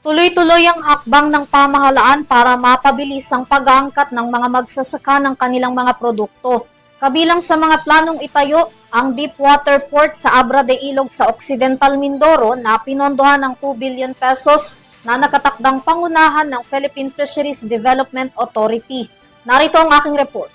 Tuloy-tuloy ang hakbang ng pamahalaan para mapabilis ang pag-aangkat ng mga magsasaka ng kanilang mga produkto. Kabilang sa mga planong itayo ang deepwater port sa Abra de Ilog sa Occidental Mindoro na pinondohan ng 2 billion pesos na nakatakdang pangunahan ng Philippine Fisheries Development Authority. Narito ang aking report.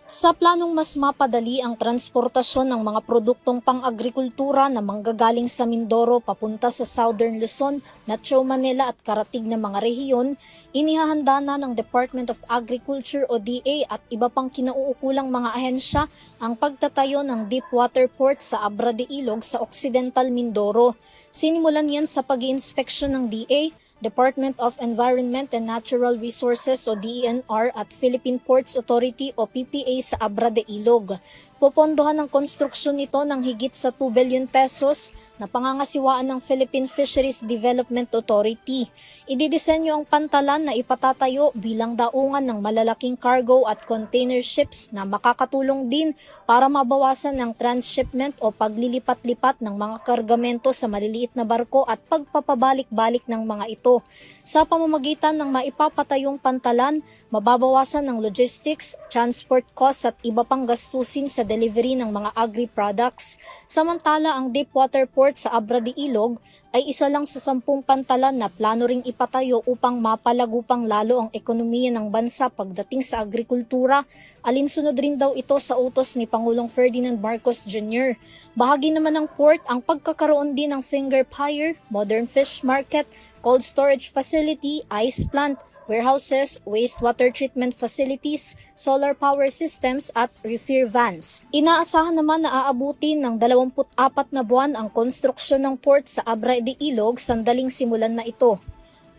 Sa planong mas mapadali ang transportasyon ng mga produktong pang-agrikultura na manggagaling sa Mindoro papunta sa Southern Luzon, Metro Manila at karatig na mga rehiyon, inihahanda na ng Department of Agriculture o DA at iba pang kinauukulang mga ahensya ang pagtatayo ng deepwater port sa Abra de Ilog sa Occidental Mindoro. Sinimulan yan sa pag-iinspeksyon ng DA, Department of Environment and Natural Resources o DENR at Philippine Ports Authority o PPA sa Abra de Ilog. Popondohan ng konstruksyon nito ng higit sa 2 billion pesos na pangangasiwaan ng Philippine Fisheries Development Authority. Ididisenyo ang pantalan na ipatatayo bilang daungan ng malalaking cargo at container ships na makakatulong din para mabawasan ng transshipment o paglilipat-lipat ng mga kargamento sa maliliit na barko at pagpapabalik-balik ng mga ito. Sa pamamagitan ng maipapatayong pantalan, mababawasan ng logistics, transport costs at iba pang gastusin sa delivery ng mga agri-products. Samantala, ang deepwater port sa Abra de Ilog ay isa lang sa 10 pantalan na plano ring ipatayo upang mapalago pang lalo ang ekonomiya ng bansa pagdating sa agrikultura. Alinsunod rin daw ito sa utos ni Pangulong Ferdinand Marcos Jr. Bahagi naman ng port ang pagkakaroon din ng finger pier, modern fish market, cold storage facility, ice plant, warehouses, wastewater treatment facilities, solar power systems at reefer vans. Inaasahan naman na aabutin ng 24 na buwan ang konstruksyon ng port sa Abra de Ilog sandaling simulan na ito.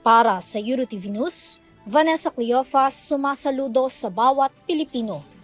Para sa EuroTV News, Vanessa Cleofas, sumasaludo sa bawat Pilipino.